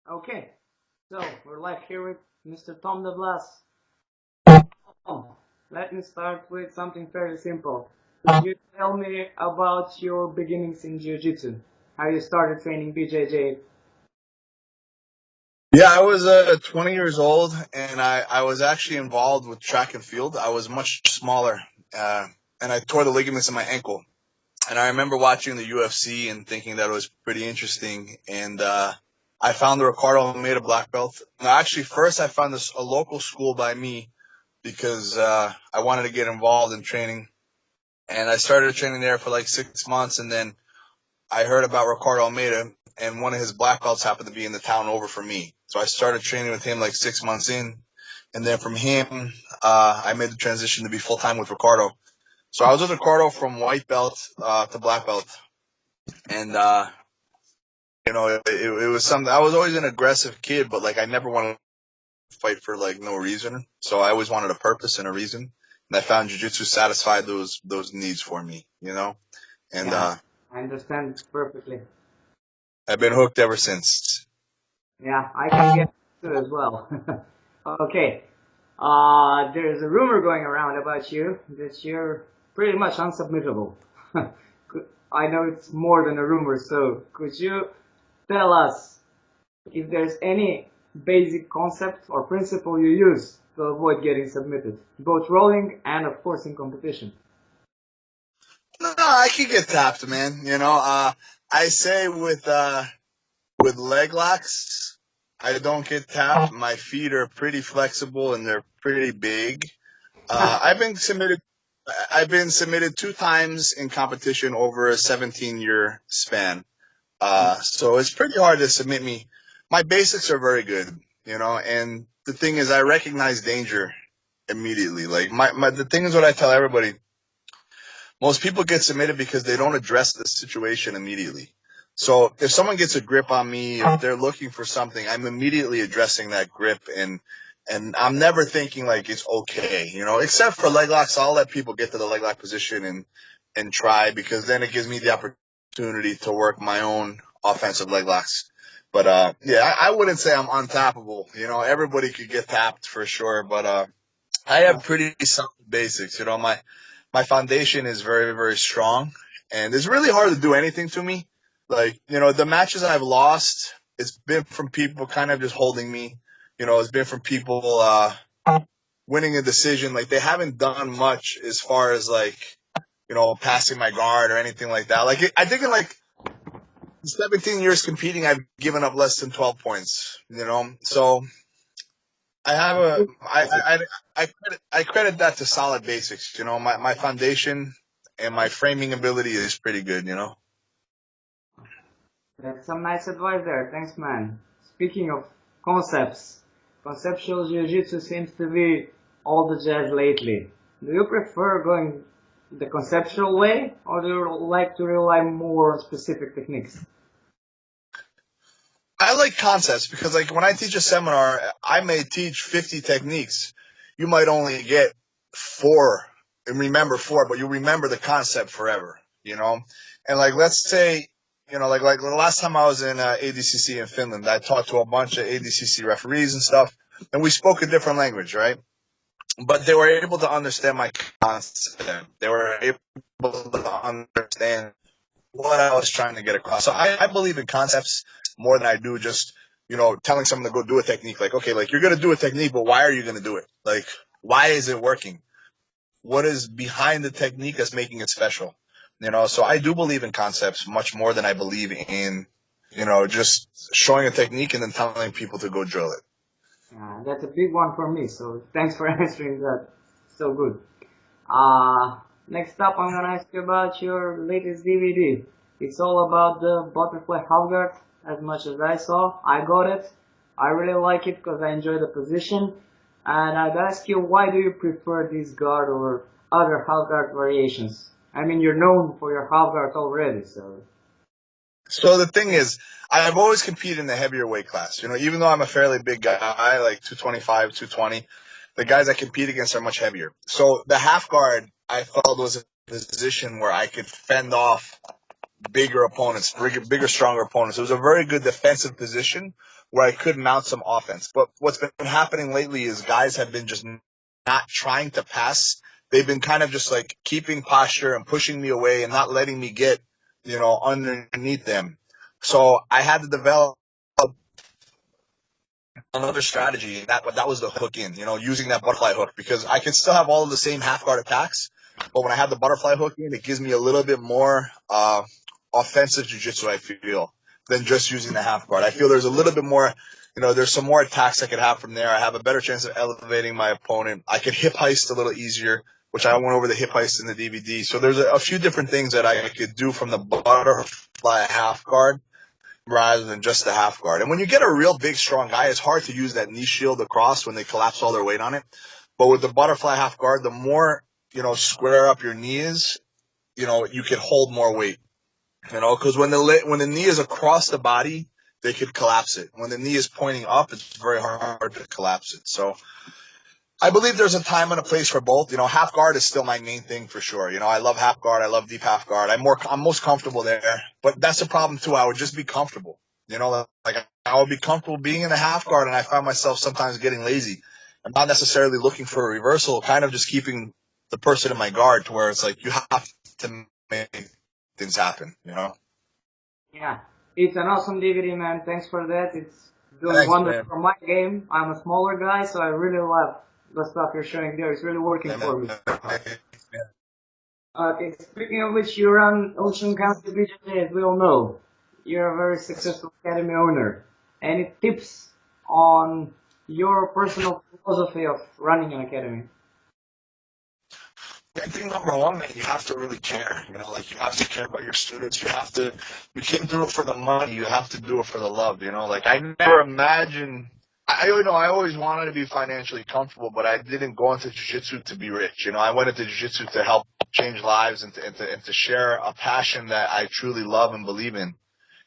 Okay, so we're live here with Mr. Tom DeBlass. Tom, let me start with something fairly simple. Could you tell me about your beginnings in Jiu-Jitsu? How you started training BJJ? Yeah, I was 20 years old, and I was actually involved with track and field. I was much smaller, uh, and I tore the ligaments in my ankle. And I remember watching the UFC and thinking that it was pretty interesting. And I found the Ricardo made a black belt. Now, actually, first I found a local school by me because I wanted to get involved in training. And I started training there for like 6 months, and then I heard about Ricardo Almeida, and one of his black belts happened to be in the town over from me. So I started training with him like 6 months in, and then from him, I made the transition to be full time with Ricardo. So I was with Ricardo from white belt to black belt, and it was something. I was always an aggressive kid, but like I never wanted to fight for like no reason. So I always wanted a purpose and a reason, and I found jiu-jitsu satisfied those needs for me, and Yeah, I understand perfectly. I've been hooked ever since. Yeah, I can get to as well. Okay, there's a rumor going around about you that you're pretty much unsubmittable. I know it's more than a rumor, so could you tell us if there's any basic concept or principle you use to avoid getting submitted, both rolling and of course in competition. No, I can get tapped, man. I say with leg locks, I don't get tapped. My feet are pretty flexible and they're pretty big. I've been submitted. I've been submitted 2 times in competition over a 17-year span. So it's pretty hard to submit me. My basics are very good, and the thing is, I recognize danger immediately. Like the thing is what I tell everybody. Most people get submitted because they don't address the situation immediately. So if someone gets a grip on me, if they're looking for something, I'm immediately addressing that grip, and I'm never thinking like it's okay, except for leg locks. I'll let people get to the leg lock position and try, because then it gives me the opportunity to work my own offensive leg locks. But yeah, I wouldn't say I'm untappable. Everybody could get tapped for sure, but I have pretty solid basics. My foundation is very, very strong, and it's really hard to do anything to me. Like, the matches I've lost, it's been from people kind of just holding me. It's been from people winning a decision. Like, they haven't done much as far as like, passing my guard or anything like that. Like, I think in like 17 years competing, I've given up less than 12 points. So I have a I credit that to solid basics. My foundation and my framing ability is pretty good. That's some nice advice there. Thanks, man. Speaking of concepts, conceptual jiu-jitsu seems to be all the jazz lately. Do you prefer going the conceptual way, or do you like to rely more on specific techniques? I like concepts because like when I teach a seminar, I may teach 50 techniques. You might only get four and remember four, but you remember the concept forever. And like let's say, like the last time I was in ADCC in Finland, I talked to a bunch of ADCC referees and stuff, and we spoke a different language, right? But they were able to understand my concept. They were able to understand what I was trying to get across. So I believe in concepts more than I do just, telling someone to go do a technique. Like, okay, like you're going to do a technique, but why are you going to do it? Like, why is it working? What is behind the technique that's making it special? So I do believe in concepts much more than I believe in, just showing a technique and then telling people to go drill it. That's a big one for me, so thanks for answering that. So good. Next up, I'm gonna ask you about your latest DVD. It's all about the butterfly half guard. As much as I saw, I got it. I really like it because I enjoy the position. And I'd ask you, why do you prefer this guard over other half guard variations? I mean, you're known for your half guard already, so. So the thing is, I've always competed in the heavier weight class. Even though I'm a fairly big guy, like 225, 220, the guys I compete against are much heavier. So the half guard, I felt was a position where I could fend off bigger opponents, bigger, stronger opponents. It was a very good defensive position where I could mount some offense. But what's been happening lately is guys have been just not trying to pass. They've been kind of just like keeping posture and pushing me away and not letting me get, underneath them. So I had to develop another strategy, and that was the hook in, using that butterfly hook, because I can still have all of the same half guard attacks, but when I have the butterfly hook in, it gives me a little bit more offensive jiu-jitsu, I feel, than just using the half guard. I feel there's a little bit more, there's some more attacks I could have from there. I have a better chance of elevating my opponent. I could hip heist a little easier, which I went over the hip heist in the DVD. So there's a few different things that I could do from the butterfly half guard rather than just the half guard. And when you get a real big, strong guy, it's hard to use that knee shield across when they collapse all their weight on it. But with the butterfly half guard, the more, square up your knee is, you can hold more weight, because when the knee is across the body, they could collapse it. When the knee is pointing up, it's very hard to collapse it. So I believe there's a time and a place for both. Half guard is still my main thing for sure. I love half guard. I love deep half guard. I'm most comfortable there, but that's the problem too. I would just be comfortable. Like I would be comfortable being in the half guard, and I find myself sometimes getting lazy. I'm not necessarily looking for a reversal, kind of just keeping the person in my guard to where it's like you have to make things happen. Yeah, it's an awesome DVD, man. Thanks for that. It's doing Thanks, wonders man. for my game. I'm a smaller guy, so I really love the stuff you're showing there. It's really working for me. Okay, speaking of which, you run Ocean County BJJ, as we all know. You're a very successful academy owner. Any tips on your personal philosophy of running an academy? I think number one, man, you have to really care. Like you have to care about your students. You can't do it for the money. You have to do it for the love. Like I never imagined. I always wanted to be financially comfortable, but I didn't go into jiu-jitsu to be rich. I went into jiu-jitsu to help change lives and to share a passion that I truly love and believe in.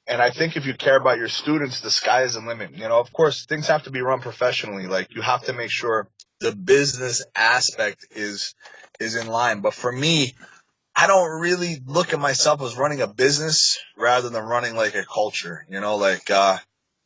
And I think if you care about your students, the sky is the limit. Of course, things have to be run professionally. Like you have to make sure the business aspect is in line. But for me, I don't really look at myself as running a business rather than running like a culture.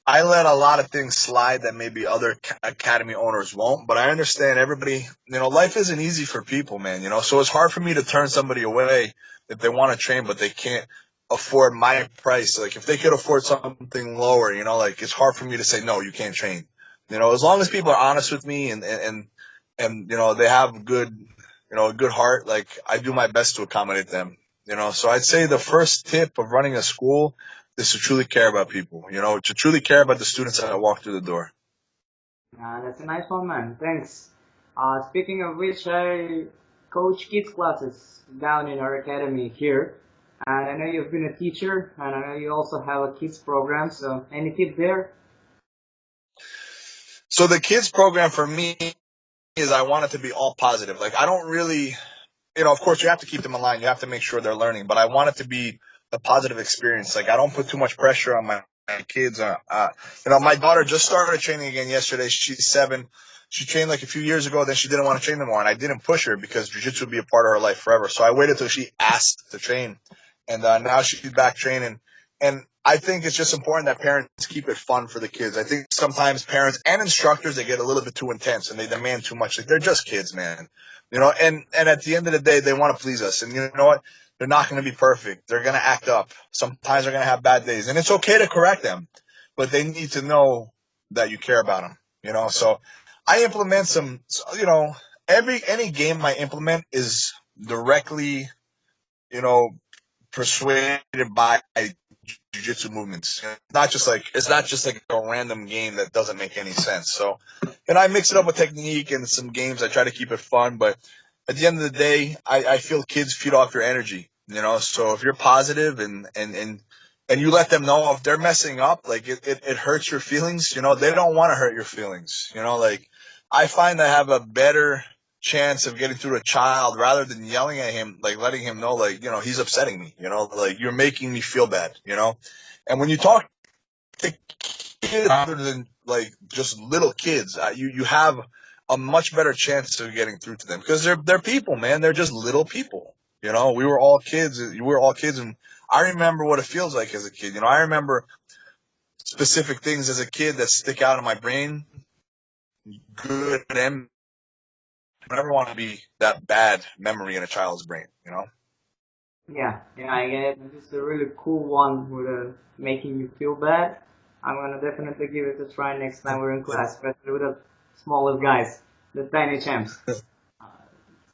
I let a lot of things slide that maybe other academy owners won't, but I understand everybody, life isn't easy for people, man, so it's hard for me to turn somebody away if they want to train, but they can't afford my price. Like if they could afford something lower, like it's hard for me to say, no, you can't train, as long as people are honest with me and, they have a good heart, like I do my best to accommodate them, so I'd say the first tip of running a school is to truly care about people, to truly care about the students that walk through the door. That's a nice one, man. Thanks. Speaking of which, I coach kids classes down in our academy here. And I know you've been a teacher, and I know you also have a kids program. So any tip there? So the kids program for me is I want it to be all positive. Like I don't really, of course you have to keep them in line. You have to make sure they're learning, but I want it to be a positive experience. Like I don't put too much pressure on my kids. My daughter just started training again yesterday. She's 7. She trained like a few years ago. Then she didn't want to train anymore, and I didn't push her because jiu-jitsu would be a part of her life forever. So I waited till she asked to train, and now she's back training. And I think it's just important that parents keep it fun for the kids. I think sometimes parents and instructors, they get a little bit too intense and they demand too much. Like they're just kids, man. And at the end of the day, they want to please us. And you know what? They're not going to be perfect. They're going to act up. Sometimes they're going to have bad days. And it's okay to correct them, but they need to know that you care about them, So I implement any game I implement is directly, persuaded by jiu-jitsu movements. It's not just like a random game that doesn't make any sense. So, I mix it up with technique and some games. I try to keep it fun, but at the end of the day, I feel kids feed off your energy, So if you're positive and you let them know if they're messing up, like it hurts your feelings, they don't want to hurt your feelings, like I find I have a better chance of getting through a child rather than yelling at him, like letting him know, like, he's upsetting me, like you're making me feel bad, and when you talk to kids rather than like just little kids, you have a much better chance of getting through to them because they're people, man. They're just little people, You know, we were all kids. We were all kids, and I remember what it feels like as a kid. You know, I remember specific things as a kid that stick out in my brain, good and I never want to be that bad memory in a child's brain. You know. Yeah, I get it. This is a really cool one with making you feel bad. I'm gonna definitely give it a try next time we're in class, especially with the smaller guys, the tiny champs.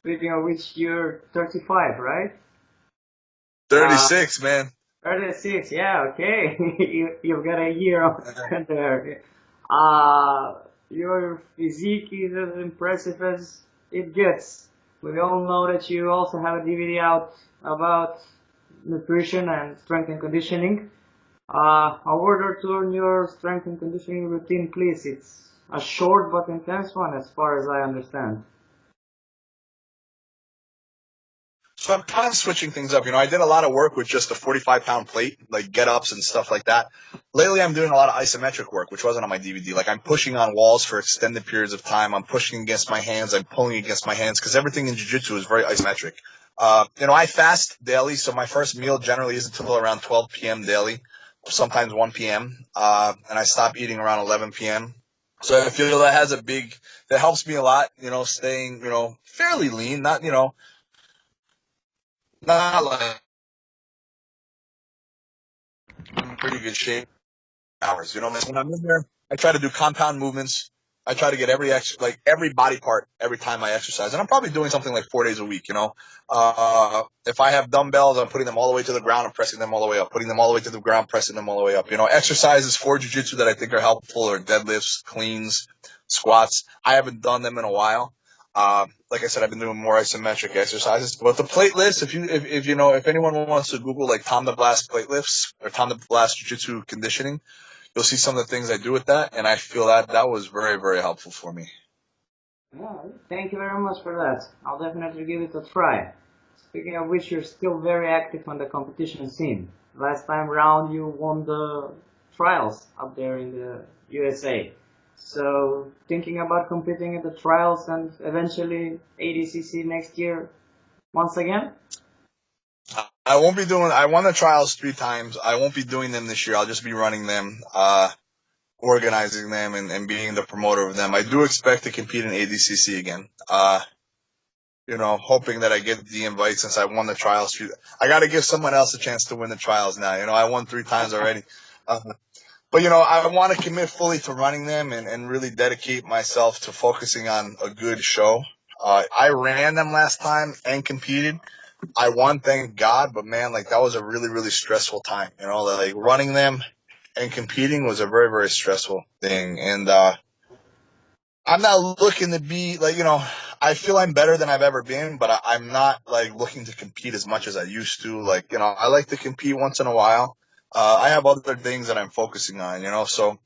Speaking of which, you're 35, right? Uh, 36, man. 36, yeah, okay. You've got a year there. Your physique is as impressive as it gets. We all know that you also have a DVD out about nutrition and strength and conditioning. A word or two on your strength and conditioning routine, please. It's a short but intense one as far as I understand. So I'm kind of switching things up. You know, I did a lot of work with just a 45-pound plate, like get-ups and stuff like that. Lately, I'm doing a lot of isometric work, which wasn't on my DVD. Like, I'm pushing on walls for extended periods of time. I'm pushing against my hands. I'm pulling against my hands because everything in jiu-jitsu is very isometric. You know, I fast daily, so my first meal generally isn't until around 12 p.m. daily, sometimes 1 p.m., and I stop eating around 11 p.m. So I feel that helps me a lot, you know, staying, you know, fairly lean, not like I'm in pretty good shape. Hours, you know, when I'm in there, I try to do compound movements. I try to get every body part every time I exercise, and I'm probably doing something like 4 days a week. You know, if I have dumbbells, I'm putting them all the way to the ground and pressing them all the way up, putting them all the way to the ground, pressing them all the way up. You know, exercises for jiu-jitsu that I think are helpful are deadlifts, cleans, squats. I haven't done them in a while. Like I said, I've been doing more isometric exercises. But the plate lifts, if you know, if anyone wants to Google like Tom DeBlass plate lifts or Tom DeBlass jiu-jitsu conditioning, you'll see some of the things I do with that, and I feel that that was very, very helpful for me. Yeah, thank you very much for that. I'll definitely give it a try. Speaking of which, you're still very active on the competition scene. Last time round, you won the trials up there in the USA. So, thinking about competing at the trials and eventually ADCC next year once again? I won't be doing. I won the trials 3 times. I won't be doing them this year. I'll just be running them, organizing them, and being the promoter of them. I do expect to compete in ADCC again. You know, hoping that I get the invite since I won the trials. I got to give someone else a chance to win the trials now. You know, I won 3 times already. Uh, but, you know, I want to commit fully to running them and really dedicate myself to focusing on a good show. I ran them last time and competed. I won, thank God, but man, like that was a really, really stressful time. You know, like running them and competing was a very, very stressful thing. And I'm not looking to be like, you know, I feel I'm better than I've ever been, but I'm not like looking to compete as much as I used to. Like, you know, I like to compete once in a while. I have other things that I'm focusing on, you know, so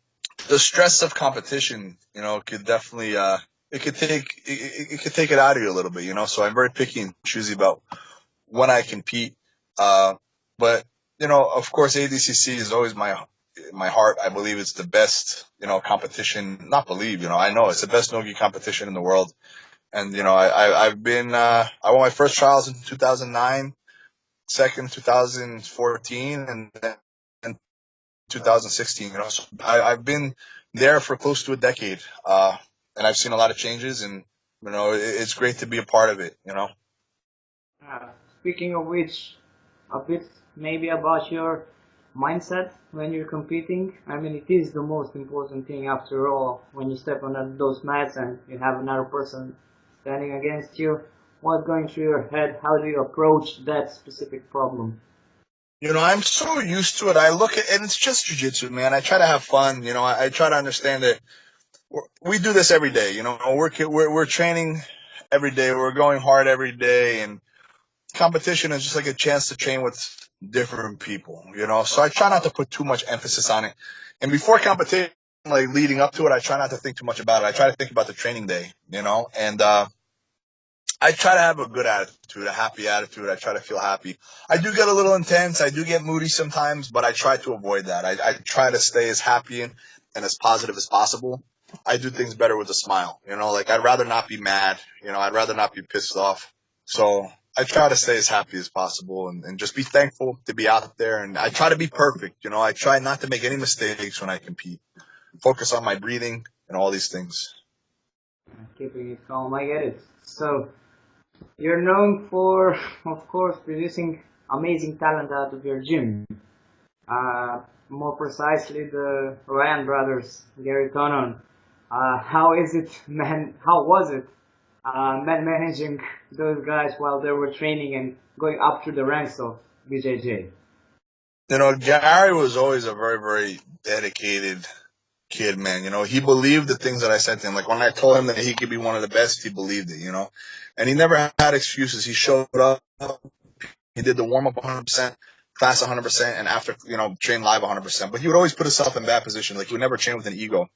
the stress of competition, you know, could definitely, it could take it out of you a little bit, you know, so I'm very picky and choosy about when I compete. Uh, but you know, of course, ADCC is always my heart. I believe it's the best, you know, competition. Not believe, you know, I know it's the best nogi competition in the world. And you know, I've been I won my first trials in 2009, second 2014, and then 2016. You know, so I've been there for close to a decade, and I've seen a lot of changes, and you know, it's great to be a part of it. You know. Speaking of which, a bit maybe about your mindset when you're competing. I mean, it is the most important thing after all. When you step on those mats and you have another person standing against you, what's going through your head? How do you approach that specific problem? You know, I'm so used to it. I look at, and it's just jujitsu, man. I try to have fun. You know, I try to understand that we do this every day. You know, we're training every day. We're going hard every day, and competition is just like a chance to train with different people. You know, so I try not to put too much emphasis on it. And before competition, like leading up to it, I try not to think too much about it. I try to think about the training day. You know, and I try to have a good attitude, a happy attitude. I try to feel happy. I do get a little intense. I do get moody sometimes, but I try to avoid that. I try to stay as happy and as positive as possible. I do things better with a smile. You know, like I'd rather not be mad. You know, I'd rather not be pissed off. So I try to stay as happy as possible and just be thankful to be out there. And I try to be perfect. I try not to make any mistakes when I compete. Focus on my breathing and all these things. Keeping it calm, I get it. So, you're known for, of course, producing amazing talent out of your gym. More precisely, the Ryan brothers, Gary Tonon. How is it, man? How was it, man, managing those guys while they were training and going up through the ranks of BJJ? Gary was always a very, very dedicated kid, man. He believed the things that I said to him. Like when I told him that he could be one of the best, he believed it. And he never had excuses. He showed up. He did the warm up 100%, class 100%, and after, train live 100%. But he would always put himself in bad position. Like he would never train with an ego.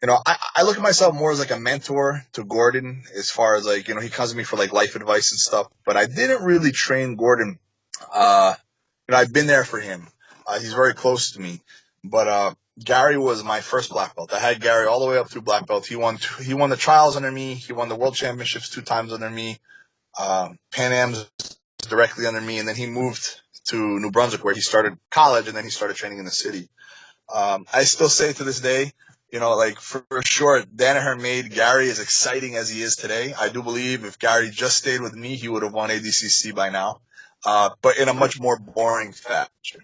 I look at myself more as like a mentor to Gordon as far as like, he comes to me for like life advice and stuff. But I didn't really train Gordon. I've been there for him. He's very close to me. But Gary was my first black belt. I had Gary all the way up through black belt. He won the trials under me. He won the world championships 2 times under me. Pan Am's directly under me. And then he moved to New Brunswick where he started college and then he started training in the city. I still say to this day, like for sure, Danaher made Gary as exciting as he is today. I do believe if Gary just stayed with me, he would have won ADCC by now. But in a much more boring fashion,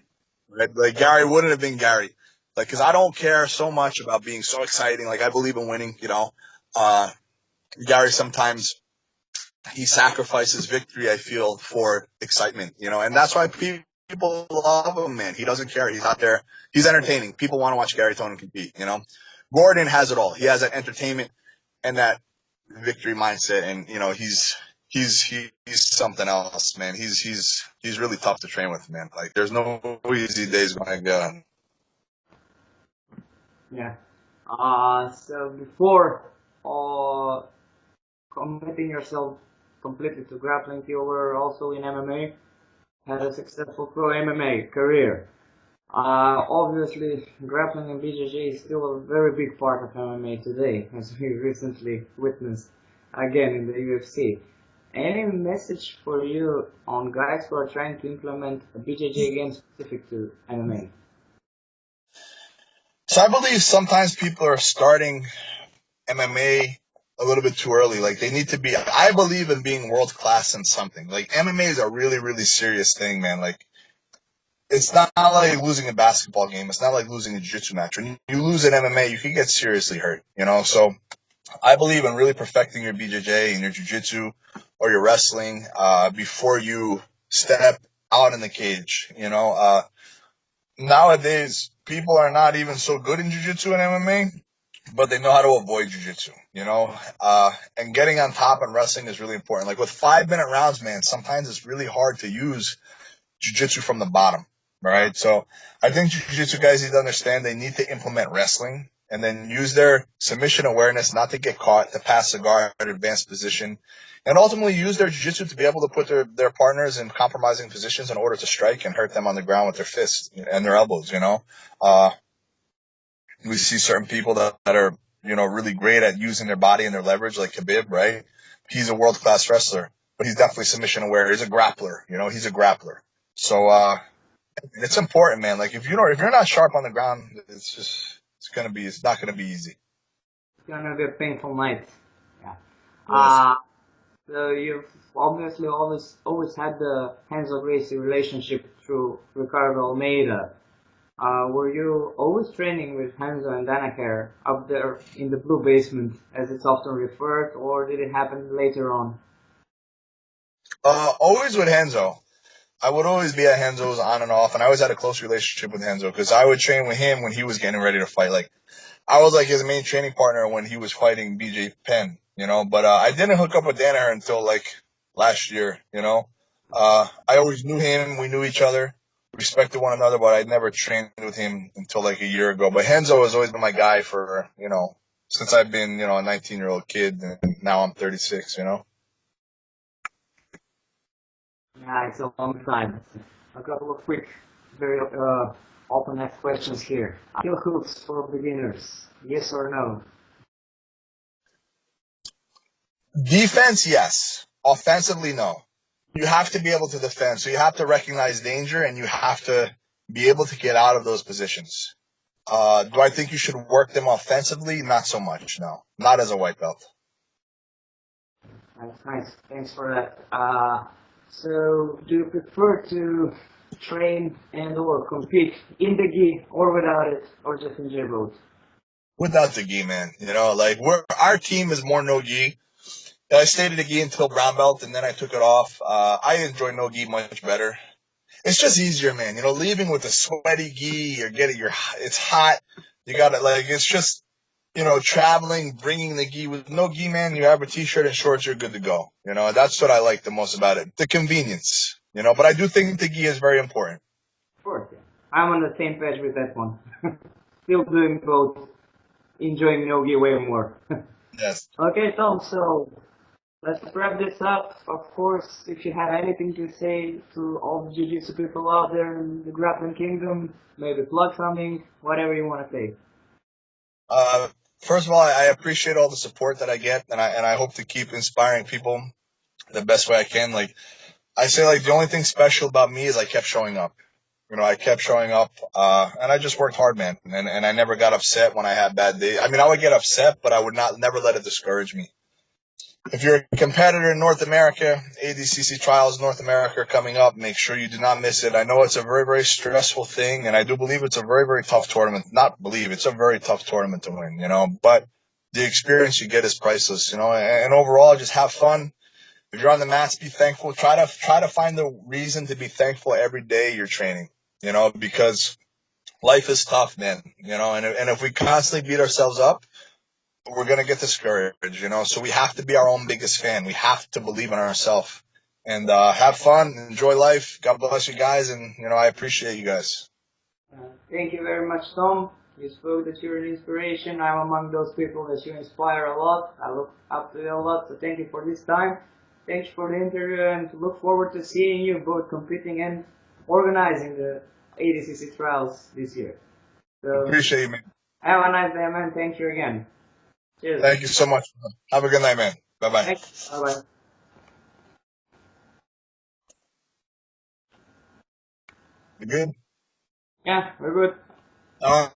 right? Like Gary wouldn't have been Gary. Like, cause I don't care so much about being so exciting. Like I believe in winning, Gary sometimes he sacrifices victory, I feel, for excitement, and that's why people love him, man. He doesn't care. He's out there. He's entertaining. People want to watch Gary Tonon compete, Gordon has it all. He has that entertainment and that victory mindset, and, he's something else, man. He's really tough to train with, man. Like, there's no easy days, my God. Yeah. So before committing yourself completely to grappling, you were also in MMA, had a successful pro MMA career. Obviously, grappling and BJJ is still a very big part of MMA today, as we recently witnessed again in the UFC. Any message for you on guys who are trying to implement a BJJ game specific to MMA? So I believe sometimes people are starting MMA a little bit too early. Like they need to be, I believe in being world class in something. Like MMA is a really, really serious thing, man. Like it's not like losing a basketball game. It's not like losing a jiu-jitsu match. When you lose an MMA, you can get seriously hurt, So I believe in really perfecting your BJJ and your jiu-jitsu or your wrestling, before you step out in the cage, Nowadays, people are not even so good in jiu-jitsu and MMA, but they know how to avoid jiu-jitsu, and getting on top and wrestling is really important. Like with 5-minute rounds, man, sometimes it's really hard to use jiu-jitsu from the bottom, right? So I think jiu-jitsu guys need to understand they need to implement wrestling and then use their submission awareness not to get caught, to pass the guard, advanced position, and ultimately use their jiu-jitsu to be able to put their partners in compromising positions in order to strike and hurt them on the ground with their fists and their elbows, We see certain people that are, really great at using their body and their leverage, like Khabib, right? He's a world-class wrestler, but he's definitely submission aware. He's a grappler, he's a grappler. So, it's important, man. Like if you're not sharp on the ground, it's not gonna be easy. It's gonna be a painful night. Yeah. Yes. So you've obviously always had the Renzo Gracie relationship through Ricardo Almeida. Were you always training with Renzo and Danaher up there in the blue basement, as it's often referred, or did it happen later on? Always with Renzo. I would always be at Renzo's on and off, and I always had a close relationship with Renzo because I would train with him when he was getting ready to fight. Like I was like his main training partner when he was fighting BJ Penn, But I didn't hook up with Danaher until like last year, I always knew him. We knew each other, respected one another, but I never trained with him until like a year ago. But Renzo has always been my guy for, since I've been, a 19-year-old kid, and now I'm 36, Yeah, it's a long time. A couple of quick, very open-ended questions here. Heel hooks for beginners, yes or no? Defense, yes. Offensively, no. you have to be able to defend. So you have to recognize danger, and you have to be able to get out of those positions. Do I think you should work them offensively? Not so much, no. Not as a white belt. That's nice. Thanks for that. So, do you prefer to train and or compete in the gi or without it, or just enjoy both? Without the gi, man. Like our team is more no gi. I stayed at the gi until brown belt, and then I took it off. I enjoy no gi much better. It's just easier, man. Leaving with a sweaty gi, it's hot. You got it. Like, it's just, traveling, bringing the gi. With no gi, man, you have a t-shirt and shorts, you're good to go. That's what I like the most about it. The convenience, but I do think the gi is very important. Of course, yeah. I'm on the same page with that one. Still doing both, enjoying no-gi way more. Yes. Okay, Tom, so let's wrap this up. Of course, if you have anything to say to all the jiu-jitsu people out there in the grappling kingdom, maybe plug something, whatever you want to say. Uh, First of all, I appreciate all the support that I get, and I hope to keep inspiring people the best way I can. Like I say, like the only thing special about me is I kept showing up. I kept showing up, and I just worked hard, man. And I never got upset when I had bad days. I mean, I would get upset, but I would never let it discourage me. If you're a competitor in North America, ADCC Trials North America are coming up. Make sure you do not miss it. I know it's a very, very stressful thing, and I do believe it's a very, very tough tournament. Not believe, it's a very tough tournament to win, but the experience you get is priceless, and overall, just have fun. If you're on the mats, be thankful. Try to find the reason to be thankful every day you're training, because life is tough, man, and if we constantly beat ourselves up, we're going to get discouraged, so we have to be our own biggest fan. We have to believe in ourselves and have fun, enjoy life. God bless you guys, and I appreciate you guys. Thank you very much, Tom. You spoke that you're an inspiration. I'm among those people that you inspire a lot. I look up to you a lot, so thank you for this time. Thanks for the interview, and look forward to seeing you both competing and organizing the ADCC trials this year. So, Appreciate you, man. have a nice day, man. Thank you again. Cheers. Thank you so much. Have a good night, man. Bye-bye. Thanks. Bye-bye. You good? Yeah, we're good.